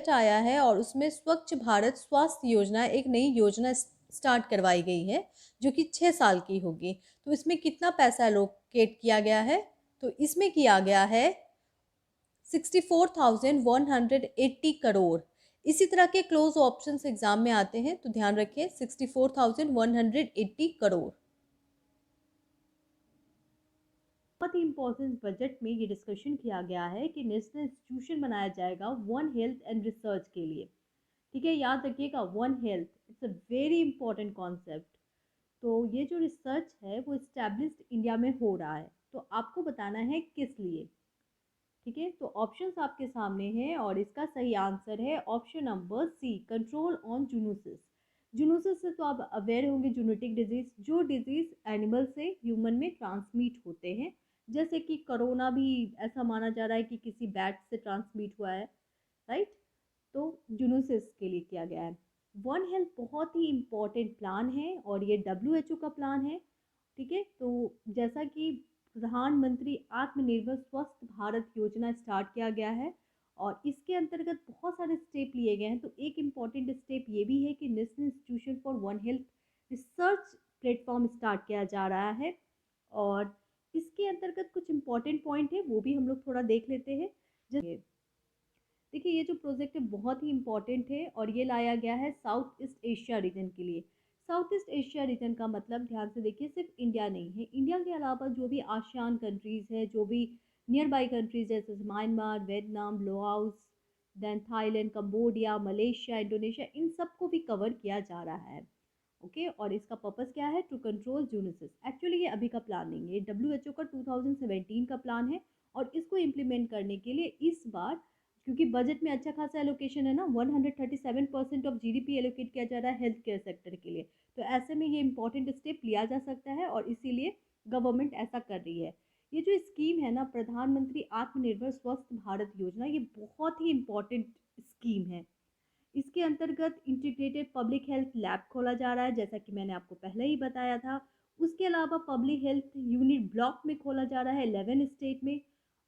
आया है और उसमें स्वच्छ भारत स्वास्थ्य योजना एक नई योजना स्टार्ट करवाई गई है जो कि 6 साल की होगी। तो इसमें कितना पैसा एलोकेट किया गया है? तो इसमें किया गया है 64,180 करोड़। इसी तरह के क्लोज ऑप्शंस एग्जाम में आते हैं तो ध्यान रखें 64,180 करोड़। बहुत ही इंपॉर्टेंट बजट में ये डिस्कशन किया गया है कि नेशनल इंस्टीट्यूशन बनाया जाएगा वन हेल्थ एंड रिसर्च के लिए। ठीक है, याद रखिएगा one health, it's a very important concept. तो ये जो रिसर्च है वो इस्टेब्लिश्ड इंडिया में हो रहा है, तो आपको बताना है किस लिए। ठीक है, तो ऑप्शंस आपके सामने हैं और इसका सही आंसर है option number C, control on zoonosis. Zoonosis से तो आप अवेयर होंगे, जूनोटिक डिजीज, जो डिजीज एनिमल से ह्यूमन में ट्रांसमिट होते हैं। जैसे कि कोरोना भी ऐसा माना जा रहा है कि किसी बैट से ट्रांसमिट हुआ है, राइट। तो जूनोसिस के लिए किया गया है। वन हेल्थ बहुत ही इम्पोर्टेंट प्लान है और ये WHO का प्लान है। ठीक है, तो जैसा कि प्रधानमंत्री आत्मनिर्भर स्वस्थ भारत योजना स्टार्ट किया गया है और इसके अंतर्गत बहुत सारे स्टेप लिए गए हैं। तो एक इम्पॉर्टेंट स्टेप ये भी है कि national institution for one health research platform start किया जा रहा है और इसके अंतर्गत कुछ इम्पॉर्टेंट पॉइंट है वो भी हम लोग थोड़ा देख लेते हैं। जैसे देखिए, ये जो प्रोजेक्ट है बहुत ही इम्पॉर्टेंट है और ये लाया गया है साउथ ईस्ट एशिया रीजन के लिए। साउथ ईस्ट एशिया रीजन का मतलब ध्यान से देखिए सिर्फ इंडिया नहीं है, इंडिया के अलावा जो भी आसियान कंट्रीज़ है, जो भी नियर बाई कंट्रीज जैसे Myanmar, Vietnam, Laos, then Thailand, Cambodia, Malaysia, Indonesia, इन सबको भी कवर किया जा रहा है। ओके, और इसका पर्पस क्या है? To control zoonosis. एक्चुअली ये अभी का प्लान नहीं है, WHO का 2017 का प्लान है और इसको इम्प्लीमेंट करने के लिए इस बार, क्योंकि बजट में अच्छा खासा एलोकेशन है ना, 137% ऑफ GDP एलोकेट किया जा रहा है हेल्थ केयर सेक्टर के लिए। तो ऐसे में ये इंपॉर्टेंट स्टेप लिया जा सकता है और इसीलिए गवर्नमेंट ऐसा कर रही है। ये जो स्कीम है ना, प्रधानमंत्री आत्मनिर्भर स्वस्थ भारत योजना, ये बहुत ही इंपॉर्टेंट स्कीम है। इसके अंतर्गत इंटीग्रेटेड पब्लिक हेल्थ लैब खोला जा रहा है, जैसा कि मैंने आपको पहले ही बताया था। उसके अलावा पब्लिक हेल्थ यूनिट ब्लॉक में खोला जा रहा है 11 स्टेट में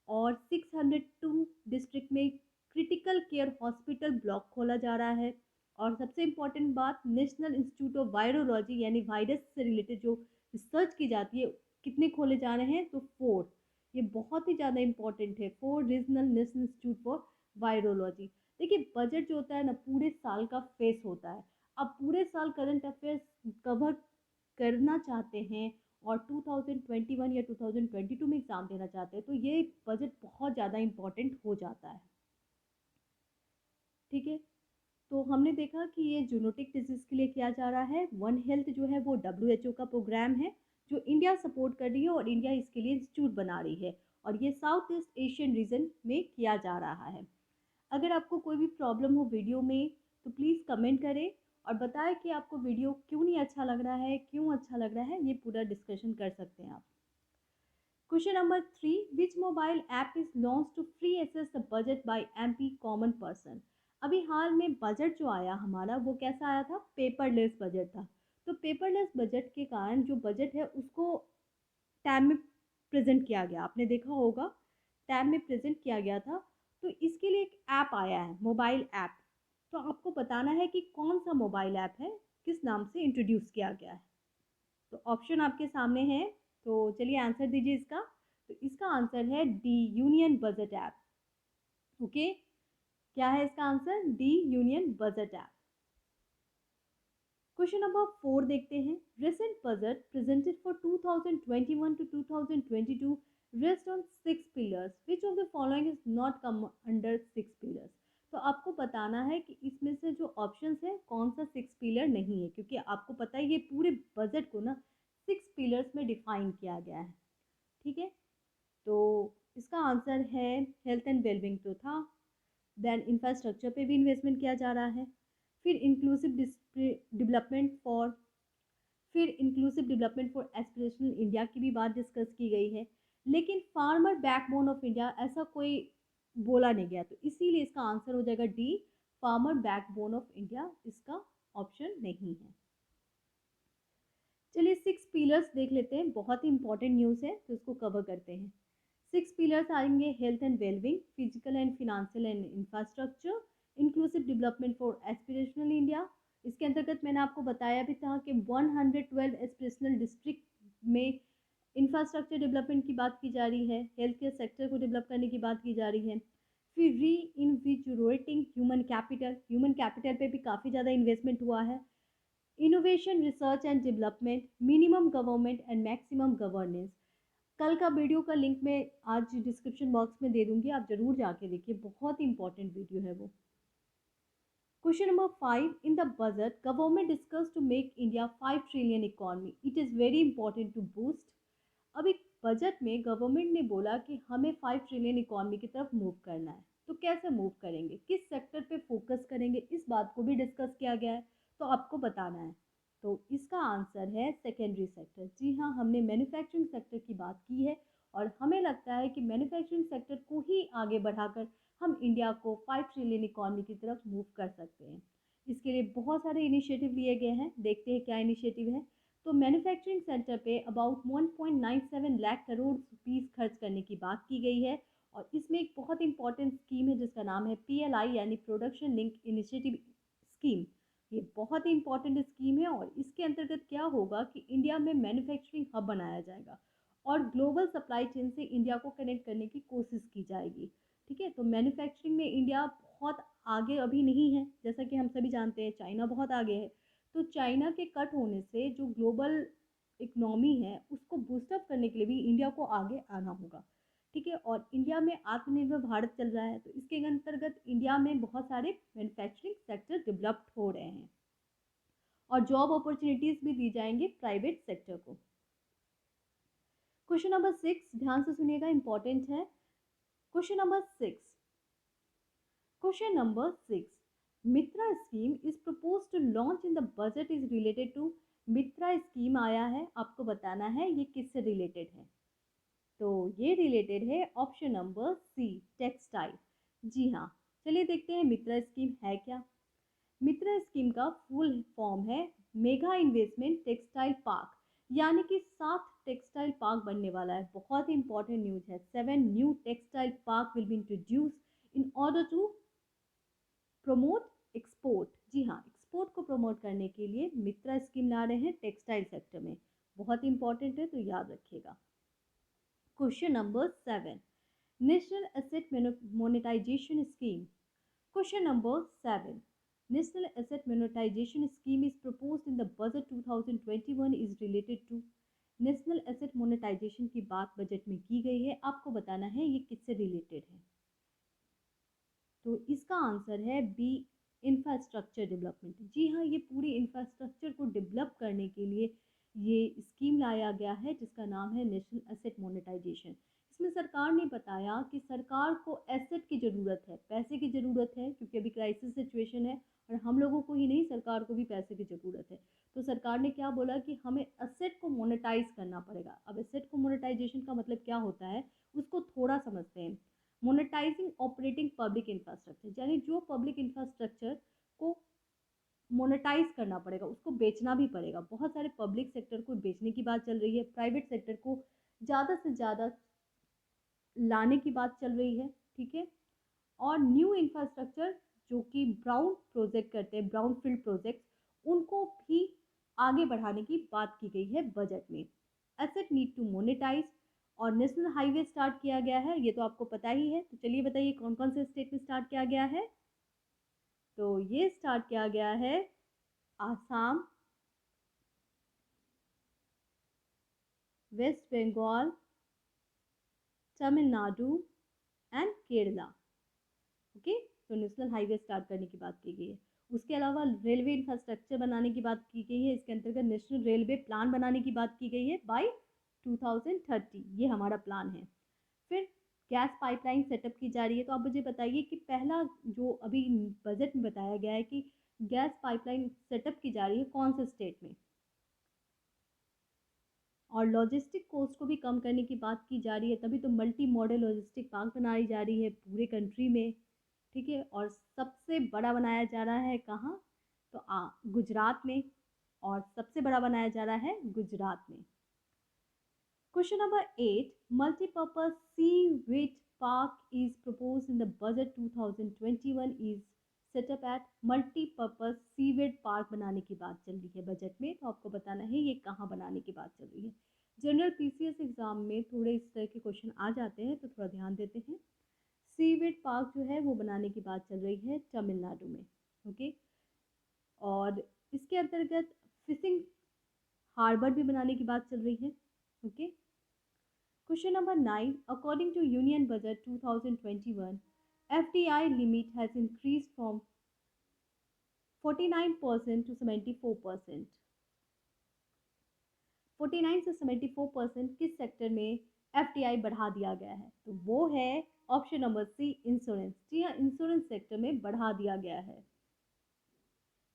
और 602 डिस्ट्रिक्ट में क्रिटिकल केयर हॉस्पिटल ब्लॉक खोला जा रहा है। और सबसे इम्पॉर्टेंट बात, नेशनल इंस्टीट्यूट ऑफ वायरोलॉजी यानी वायरस से रिलेटेड जो रिसर्च की जाती है, कितने खोले जा रहे हैं? तो 4। ये बहुत ही ज़्यादा इंपॉर्टेंट है, 4 regional national institute for virology. देखिए, बजट जो होता है ना, पूरे साल का फेस होता है। अब पूरे साल करंट अफेयर्स कवर करना चाहते हैं और 2021 या 2022 में एग्ज़ाम देना चाहते हैं तो ये बजट बहुत ज़्यादा इम्पोर्टेंट हो जाता है। ठीक है, तो हमने देखा कि ये जूनोटिक डिजीज़ के लिए किया जा रहा है। वन हेल्थ जो है वो WHO का प्रोग्राम है जो इंडिया सपोर्ट कर रही है और इंडिया इसके लिए इंस्टीट्यूट बना रही है और ये साउथ ईस्ट एशियन रीजन में किया जा रहा है। अगर आपको कोई भी प्रॉब्लम हो वीडियो में तो प्लीज़ कमेंट करें और बताएं कि आपको वीडियो क्यों नहीं अच्छा लग रहा है, क्यों अच्छा लग रहा है, ये पूरा डिस्कशन कर सकते हैं आप। Question number 3, which mobile app is launch to free access the budget by MP common person. अभी हाल में बजट जो आया हमारा वो कैसा आया था? पेपरलेस बजट था। तो पेपरलेस बजट के कारण जो बजट है उसको टैब में प्रेजेंट किया गया, आपने देखा होगा टैब में प्रेजेंट किया गया था। तो इसके लिए एक ऐप आया है, मोबाइल ऐप। तो आपको बताना है कि कौन सा मोबाइल ऐप है, किस नाम से इंट्रोड्यूस किया गया है। तो ऑप्शन आपके सामने है, तो चलिए आंसर दीजिए इसका। तो इसका आंसर है D, union budget app. Okay, क्या है इसका answer? D, union budget app. Question number 4 देखते हैं। Recent budget presented for 2021 to 2022 rest on 6 pillars, which of the following is not come under 6 pillars. तो आपको बताना है कि इसमें से जो ऑप्शंस है कौन सा 6 पिलर नहीं है, क्योंकि आपको पता है ये पूरे बजट को ना 6 पिलर्स में डिफाइन किया गया है। ठीक है, तो इसका आंसर है हेल्थ एंड वेलबिंग तो था, देन इंफ्रास्ट्रक्चर पे भी इन्वेस्टमेंट किया जा रहा है, फिर inclusive development for aspirational India की भी बात डिस्कस की गई है। लेकिन फार्मर बैकबोन ऑफ इंडिया ऐसा कोई बोला नहीं गया, तो इसीलिए इसका आंसर हो जाएगा D, farmer backbone of India, इसका ऑप्शन नहीं है। चलिए 6 पिलर्स देख लेते हैं, बहुत ही इंपॉर्टेंट न्यूज़ है तो इसको कवर करते हैं। 6 पिलर्स आएंगे, health and wellbeing, physical and financial and infrastructure, inclusive development for aspirational India, इसके अंतर्गत मैंने आपको बताया भी था कि 112 एस्पिरेशनल डिस्ट्रिक्ट में इंफ्रास्ट्रक्चर डेवलपमेंट की बात की जा रही है, हेल्थ केयर सेक्टर को डेवलप करने की बात की जा रही है। फिर री इन्विजुरेटिंग ह्यूमन कैपिटल पे भी काफ़ी ज़्यादा इन्वेस्टमेंट हुआ है। Innovation research and development, minimum government and maximum governance. कल का वीडियो का लिंक मैं आज डिस्क्रिप्शन बॉक्स में दे दूंगी, आप जरूर जाके देखिए, बहुत ही इंपॉर्टेंट वीडियो है वो। Question number 5, in the budget government discuss to make India 5 trillion economy, it is very important to boost. अभी बजट में गवर्नमेंट ने बोला कि हमें 5 ट्रिलियन इकोनॉमी की तरफ मूव करना है, तो कैसे मूव करेंगे, किस सेक्टर पे फोकस करेंगे, इस बात को भी डिस्कस किया गया है, तो आपको बताना है। तो इसका आंसर है सेकेंडरी सेक्टर। जी हाँ, हमने मैन्युफैक्चरिंग सेक्टर की बात की है और हमें लगता है कि मैन्युफैक्चरिंग सेक्टर को ही आगे बढ़ाकर हम इंडिया को 5 ट्रिलियन इकोनॉमी की तरफ मूव कर सकते हैं। इसके लिए बहुत सारे इनिशिएटिव लिए गए हैं, देखते हैं क्या इनिशिएटिव है। तो मैन्युफैक्चरिंग सेंटर पे अबाउट 1.97 लाख करोड़ रुपीस खर्च करने की बात की गई है और इसमें एक बहुत इंपॉर्टेंट स्कीम है जिसका नाम है PLI यानी प्रोडक्शन लिंक इनिशिएटिव स्कीम। ये बहुत ही इंपॉर्टेंट स्कीम है और इसके अंतर्गत क्या होगा कि इंडिया में मैन्युफैक्चरिंग हब बनाया जाएगा और ग्लोबल सप्लाई चेन से इंडिया को कनेक्ट करने की कोशिश की जाएगी। ठीक है, तो मैन्युफैक्चरिंग में इंडिया बहुत आगे अभी नहीं है, जैसा कि हम सभी जानते हैं चाइना बहुत आगे है। तो चाइना के कट होने से जो ग्लोबल इकनॉमी है उसको बूस्टअप करने के लिए भी इंडिया को आगे आना होगा। ठीक है, और इंडिया में आत्मनिर्भर भारत चल रहा है, तो इसके अंतर्गत इंडिया में बहुत सारे मैन्युफैक्चरिंग सेक्टर डेवलप्ड हो रहे हैं और जॉब अपॉर्चुनिटीज भी दी जाएंगे प्राइवेट सेक्टर को। क्वेश्चन नंबर 6 ध्यान से सुनिएगा, इंपॉर्टेंट है। Question number 6, question number 6, MITRA scheme is propose to launch in the budget is related to. MITRA scheme आया है, आपको बताना है ये किससे रिलेटेड है। तो ये रिलेटेड है ऑप्शन नंबर सी, टेक्सटाइल। जी हाँ, चलिए देखते हैं मित्रा स्कीम है क्या। मित्रा स्कीम का फुल फॉर्म है मेगा इन्वेस्टमेंट टेक्सटाइल पार्क, यानी कि 7 टेक्सटाइल पार्क बनने वाला है। बहुत ही इंपॉर्टेंट न्यूज है, 7 new textile park will be introduce in order to promote export. जी हाँ, एक्सपोर्ट को प्रमोट करने के लिए मित्रा स्कीम ला रहे हैं टेक्सटाइल सेक्टर में, बहुत इंपॉर्टेंट है, तो याद रखिएगा। Question number 7, national asset monetisation scheme. Question number 7, national asset monetisation scheme is proposed in the budget 2021 is related to. National asset monetisation की बात बजट में की गई है, आपको बताना है ये किससे रिलेटेड है। तो इसका आंसर है बी, इंफ्रास्ट्रक्चर डेवलपमेंट। जी हाँ, ये पूरी इंफ्रास्ट्रक्चर को डेवलप करने के लिए ये स्कीम लाया गया है जिसका नाम है नेशनल एसेट मोनेटाइजेशन। इसमें सरकार ने बताया कि सरकार को एसेट की ज़रूरत है, पैसे की ज़रूरत है, क्योंकि अभी क्राइसिस सिचुएशन है और हम लोगों को ही नहीं सरकार को भी पैसे की ज़रूरत है। तो सरकार ने क्या बोला कि हमें एसेट को मोनेटाइज करना पड़ेगा। अब एसेट को मोनेटाइजेशन का मतलब क्या होता है उसको थोड़ा समझते हैं। मोनेटाइजिंग ऑपरेटिंग पब्लिक इंफ्रास्ट्रक्चर, यानी जो पब्लिक इंफ्रास्ट्रक्चर को मोनेटाइज करना पड़ेगा, उसको बेचना भी पड़ेगा। बहुत सारे पब्लिक सेक्टर को बेचने की बात चल रही है, प्राइवेट सेक्टर को ज़्यादा से ज़्यादा लाने की बात चल रही है। ठीक है, और न्यू इंफ्रास्ट्रक्चर जो कि ब्राउन प्रोजेक्ट करते हैं, ब्राउन फील्ड प्रोजेक्ट, उनको भी आगे बढ़ाने की बात की गई है बजट में। एसेट नीड टू मोनेटाइज और नेशनल हाईवे स्टार्ट किया गया है, ये तो आपको पता ही है। तो चलिए बताइए कौन कौन से स्टेट में स्टार्ट किया गया है। तो ये स्टार्ट किया गया है आसाम, वेस्ट बंगाल, तमिलनाडु एंड केरला। ओके, तो नेशनल हाईवे स्टार्ट करने की बात की गई है। उसके अलावा रेलवे इंफ्रास्ट्रक्चर बनाने की बात की गई है, इसके अंतर्गत नेशनल रेलवे प्लान बनाने की बात की गई है बाय 2030, ये हमारा प्लान है। फिर गैस पाइपलाइन सेटअप की जा रही है। तो आप मुझे बताइए कि पहला जो अभी बजट में बताया गया है कि गैस पाइपलाइन सेटअप की जा रही है कौन से स्टेट में, और लॉजिस्टिक कॉस्ट को भी कम करने की बात की जा रही है, तभी तो मल्टी मॉडल लॉजिस्टिक पार्क बनाई जा रही है पूरे कंट्री में। ठीक है, और सबसे बड़ा बनाया जा रहा है कहाँ, तो गुजरात में, और सबसे बड़ा बनाया जा रहा है गुजरात में। Question number 8, multipurpose seaweed park is propose in the budget 2021 is set up at multipurpose seaweed park बनाने की बात चल रही है बजट में, तो आपको बताना है ये कहाँ बनाने की बात चल रही है। जनरल पीसीएस एग्ज़ाम में थोड़े इस तरह के क्वेश्चन आ जाते हैं, तो थोड़ा ध्यान देते हैं। सीवेड पार्क जो है वो बनाने की बात चल रही है तमिलनाडु में, ओके। और इसके अंतर्गत फिशिंग हार्बर भी बनाने की बात चल रही है, okay. Question number 9, according to union budget 2021, FDI limit has increased from 49% to 74%। 49 से 74% किस सेक्टर में FDI बढ़ा दिया गया है? तो वो है ऑप्शन नंबर सी, इंश्योरेंस। जी हाँ, इंश्योरेंस सेक्टर में बढ़ा दिया गया है।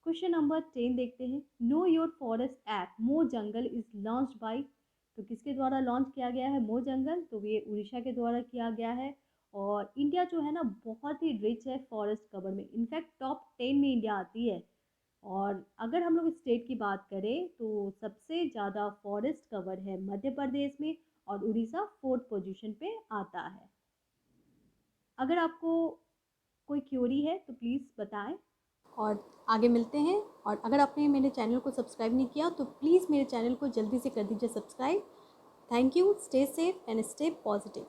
क्वेश्चन नंबर 10 देखते हैं। नो योर फॉरेस्ट ऐप मो जंगल इज लॉन्च बाय, तो किसके द्वारा लॉन्च किया गया है मो जंगल? तो ये उड़ीसा के द्वारा किया गया है। और इंडिया जो है ना बहुत ही रिच है फॉरेस्ट कवर में, इनफैक्ट टॉप 10 में इंडिया आती है। और अगर हम लोग स्टेट की बात करें तो सबसे ज़्यादा फॉरेस्ट कवर है मध्य प्रदेश में, और उड़ीसा 4th पोजीशन पे आता है। अगर आपको कोई क्यूरी है तो प्लीज़ बताएं, और आगे मिलते हैं। और अगर आपने मेरे चैनल को सब्सक्राइब नहीं किया तो प्लीज़ मेरे चैनल को जल्दी से कर दीजिए subscribe. Thank you, stay safe and stay positive.